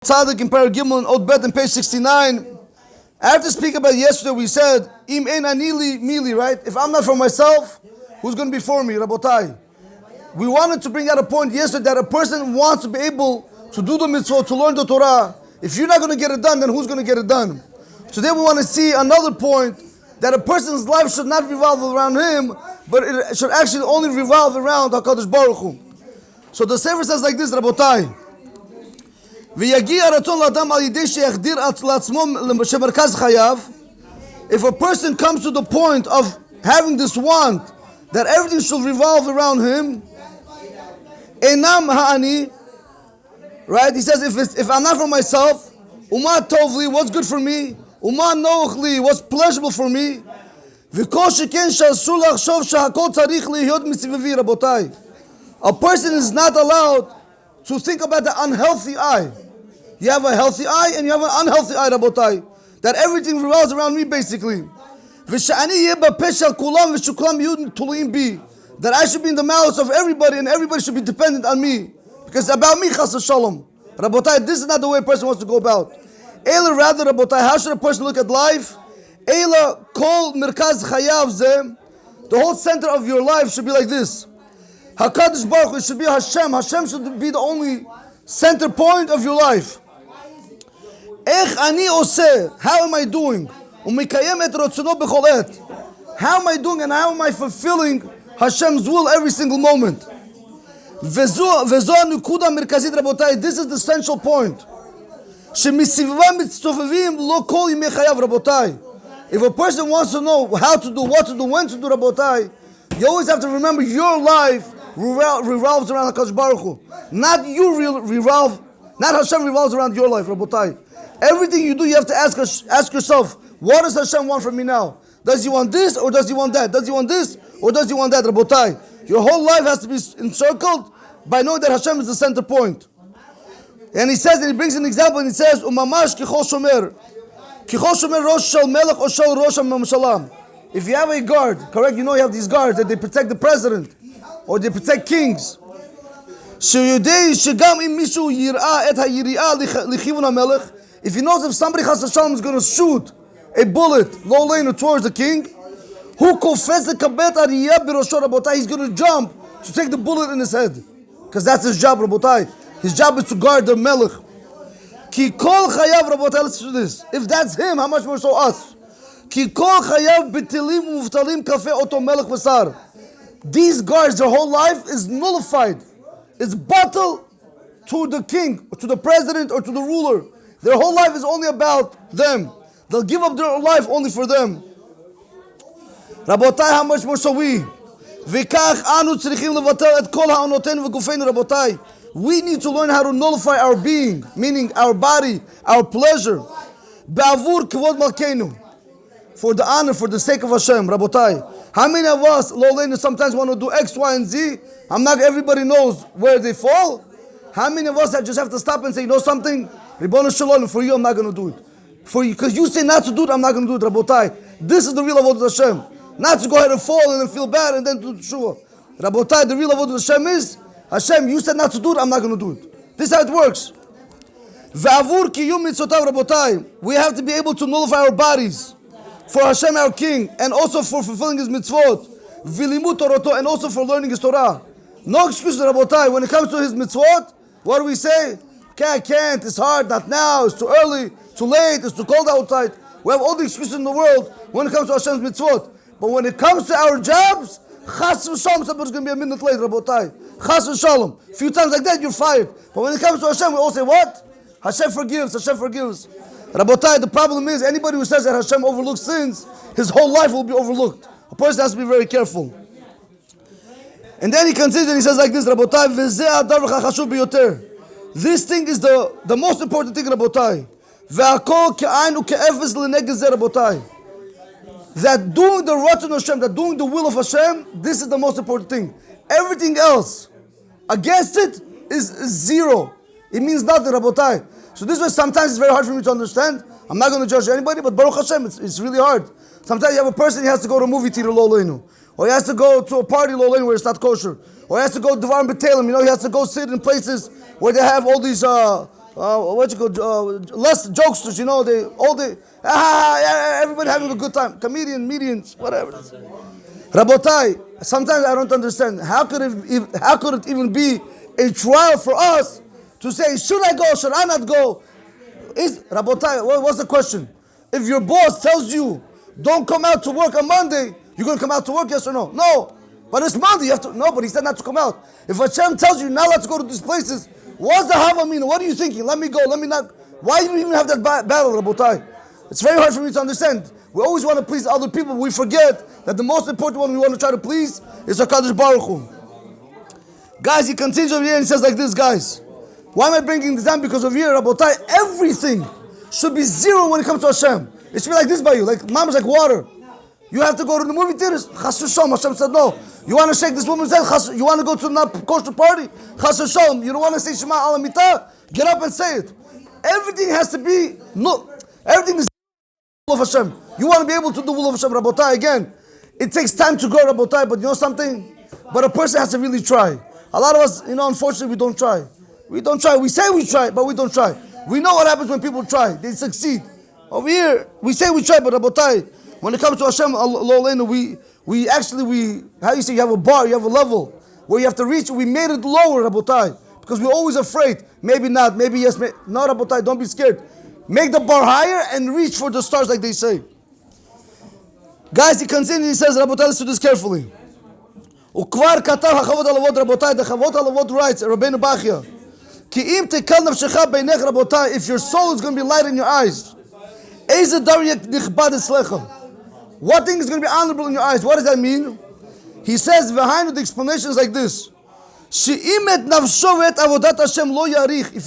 Tzaddik in Parag Gimel and Od Bet in page 69. After speaking about yesterday, we said, Im ein anili mili, right? If I'm not for myself, who's going to be for me? Rabotai. We wanted to bring out a point yesterday that a person wants to be able to do the mitzvah, to learn the Torah. If you're not going to get it done, then who's going to get it done? Today we want to see another point, that a person's life should not revolve around him, but it should actually only revolve around HaKadosh Baruch Hu. So the Sefer says like this, Rabotai. If a person comes to the point of having this want that everything should revolve around him, enam ha'ani, right? He says, if I'm not for myself, uma tovli, what's good for me? Uma nochli, what's pleasurable for me? A person is not allowed to think about the unhealthy eye. You have a healthy eye and you have an unhealthy eye, Rabotai. That everything revolves around me, basically. That I should be in the mouths of everybody and everybody should be dependent on me. Because it's about me, chas v'shalom. Rabotai, this is not the way a person wants to go about. Ela, rather, Rabotai, how should a person look at life? Ela, kol merkaz chayav zeh. The whole center of your life should be like this. HaKadosh Baruch Hu, it should be Hashem. Hashem should be the only center point of your life. Ech ani oseh, how am I doing? Umikayem et rotzono bechol et. How am I doing and how am I fulfilling Hashem's will every single moment? Vezo nukuda merkazit rabotai. This is the central point. Shemisivva mitztovevim lo kol yimei chayav rabotai. If a person wants to know how to do, what to do, when to do rabotai, you always have to remember your life revolves around HaKadosh Baruch Hu. Not Hashem revolves around your life, Rabotai. Everything you do, you have to ask yourself, what does Hashem want from me now? Does He want this or does He want that? Does He want this or does He want that, Rabotai? Your whole life has to be encircled by knowing that Hashem is the center point. And he says, and he brings an example, and he says, Umamash kichol shomer. Kichol shomer rosh shel melech or shel rosh ha-mamshalam. If you have a guard, correct, you know you have these guards that they protect the president or they protect kings. If he knows if somebody chas v'shalom is going to shoot a bullet low lane towards the king, he's going to jump to take the bullet in his head, because that's his job, Rabotai. His job is to guard the melech. Ki kol chayav, Rabotai, listen to this. If that's him, how much more so us? These guards, their whole life is nullified. It's bottled to the king, or to the president, or to the ruler. Their whole life is only about them. They'll give up their life only for them. Rabotai, how much more so we? We need to learn how to nullify our being, meaning our body, our pleasure. For the honor, for the sake of Hashem, Rabotai. How many of us, Lolena, sometimes want to do X, Y, and Z? Everybody knows where they fall. How many of us that just have to stop and say, you know something? Ribono Shalom, for you, I'm not going to do it. For you, because you say not to do it, I'm not going to do it, Rabotai. This is the real avodah Hashem. Not to go ahead and fall and then feel bad and then do Teshuvah. Rabotai, the real avodah Hashem is, Hashem, you said not to do it, I'm not going to do it. This is how it works. Ve'avur kiyum mitzotav, Rabotai. We have to be able to nullify our bodies for Hashem our King, and also for fulfilling His mitzvot, v'limut toroto, and also for learning His Torah. No excuses, Rabotai. When it comes to His mitzvot, what do we say? Okay, I can't, it's hard, not now, it's too early, too late, it's too cold outside. We have all the excuses in the world when it comes to Hashem's mitzvot. But when it comes to our jobs, chas v'shalom, somebody's going to be a minute late, Rabotai. Chas v'shalom. A few times like that, you're fired. But when it comes to Hashem, we all say, what? Hashem forgives, Hashem forgives. Rabotai, the problem is, anybody who says that Hashem overlooks sins, his whole life will be overlooked. A person has to be very careful. And then he continues and he says like this, Rabotai, this thing is the most important thing, Rabotai. That doing the Ratzon Hashem, that doing the will of Hashem, this is the most important thing. Everything else against it is zero. It means nothing, Rabotai. So this way, sometimes it's very hard for me to understand. I'm not going to judge anybody, but Baruch Hashem, it's really hard. Sometimes you have a person, he has to go to a movie theater, lo leinu. Or he has to go to a party, lo leinu, where it's not kosher. Or he has to go to Dvar B'Telem, he has to go sit in places where they have all these less jokesters, everybody having a good time. Comedians, whatever. Rabotai, sometimes I don't understand. How could it even be a trial for us to say, should I go, should I not go? Rabotai, what's the question? If your boss tells you, don't come out to work on Monday, you're going to come out to work, yes or no? No. But it's Monday, you have to. No, but he said not to come out. If Hashem tells you you're not allowed to go to these places, what's the hava mean? What are you thinking? Let me go, let me not. Why do you even have that battle, Rabotai? It's very hard for me to understand. We always want to please other people, but we forget that the most important one we want to try to please is HaKadosh Baruch Hu. Guys, he continues over here and he says like this, guys. Why am I bringing this down? Because over here, Rabotai, everything should be zero when it comes to Hashem. It should be like this by you, like mama's like water. You have to go to the movie theaters. Chas v'shalom. Hashem said no. You want to shake this woman's head? You want to go to the kosher party? Chas v'shalom. You don't want to say Shema al Mitah? Get up and say it. Everything has to be everything is the will of Hashem. You want to be able to do the will of Hashem, Rabotai. Again, it takes time to grow, Rabotai. But you know something? But a person has to really try. A lot of us, unfortunately, we don't try. We don't try. We say we try, but we don't try. We know what happens when people try. They succeed. Over here, we say we try, but Rabotai, when it comes to Hashem, we actually, how you say, you have a bar, you have a level where you have to reach. We made it lower, Rabotai, because we're always afraid. Maybe not, maybe yes, no, Rabotai, don't be scared. Make the bar higher and reach for the stars like they say. Guys, he continues, he says, Rabotai, listen to this carefully. Ukvar katav hachavot halavot, Rabotai, the chavot halavot writes, Rabbeinu Bachya, ki im tekal nafshecha beinech, Rabotai, if your soul is going to be light in your eyes, what thing is going to be honorable in your eyes? What does that mean? He says, behind the explanation is like this. If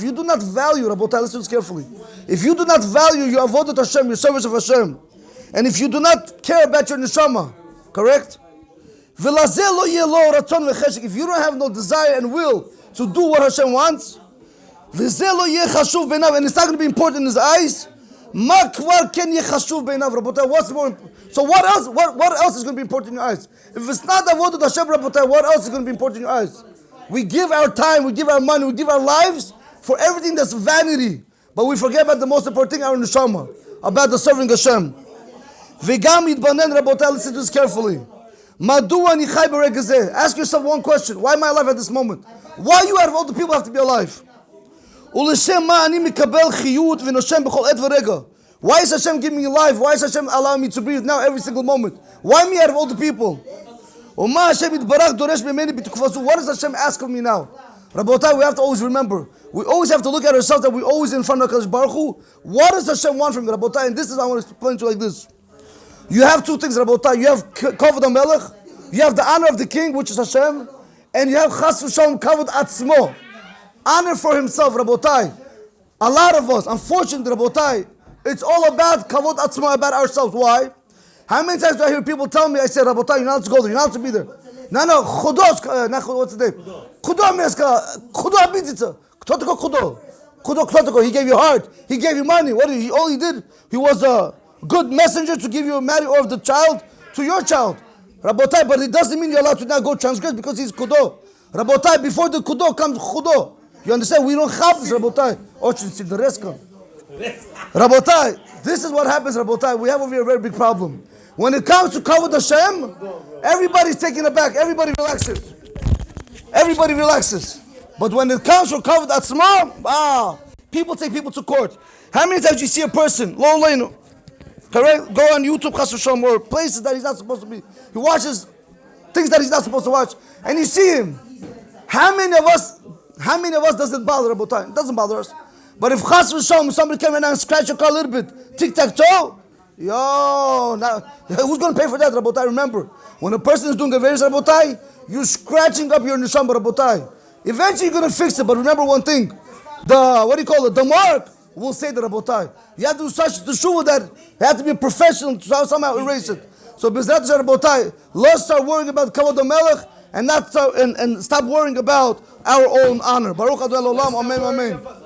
you do not value, Rabotai, listen to this carefully. If you do not value your avodat Hashem, your service of Hashem, and if you do not care about your neshama, correct? If you don't have no desire and will to do what Hashem wants, and it's not going to be important in his eyes, what's more? So what else? What else is going to be important in your eyes? If it's not avodat Hashem, Rabotai, what else is going to be important in your eyes? We give our time, we give our money, we give our lives for everything that's vanity, but we forget about the most important thing, our neshama, about the serving Hashem. Rabotai, listen to this carefully. Ask yourself one question: why am I alive at this moment? Why you out of all the people have to be alive? Why is Hashem giving me life? Why is Hashem allowing me to breathe now every single moment? Why me out of all the people? What does Hashem ask of me now? Rabotai, we have to always remember. We always have to look at ourselves that we're always in front of HaKadosh Baruch Hu. What does Hashem want from me, Rabotai? And this is, I want to explain to you like this. You have two things, Rabotai. You have Kavod HaMelech. You have the honor of the king, which is Hashem. And you have Chas v'Shalom Kavod Atzmo. Honor for himself, Rabotai. A lot of us, unfortunately, Rabotai, it's all about Kavod Atzmo, about ourselves. Why? How many times do I hear people tell me, I say, Rabotai, you're not allowed to go there, you're not allowed to be there. No, what's the name? Chudo meska, chudo abiditza. Kto tylko chudo? Chudo, kto tylko? He gave you heart, he gave you money. What did he? All he did, he was a good messenger to give you a marry of the child to your child. Rabotai, but it doesn't mean you're allowed to now go transgress because he's kudo. Rabotai, before the kudo comes chudo. You understand? We don't have this, Rabotai. Rabotai, this is what happens, Rabotai. We have over here a very big problem. When it comes to Kavod Hashem, everybody's taken aback. Everybody relaxes. Everybody relaxes. But when it comes to Kavod Atzma, people take people to court. How many times do you see a person, correct? Go on YouTube, Chas v'Shalom, or places that he's not supposed to be. He watches things that he's not supposed to watch, and you see him. How many of us does it bother, Rabotai? It doesn't bother us. But if Chas v'Shalom, somebody came in and scratched your car a little bit, tic-tac-toe, now, who's going to pay for that, Rabotai? Remember, when a person is doing a various, Rabotai, you're scratching up your neshama, Rabotai. Eventually you're going to fix it, but remember one thing. The mark will say the Rabotai. You have to do such teshuva that you have to be a professional to somehow erase it. So, Bezrat Rabotai, let's start worrying about Kavod HaMelech and stop worrying about our own honor. Baruch Adonai Olam, Amen, Amen.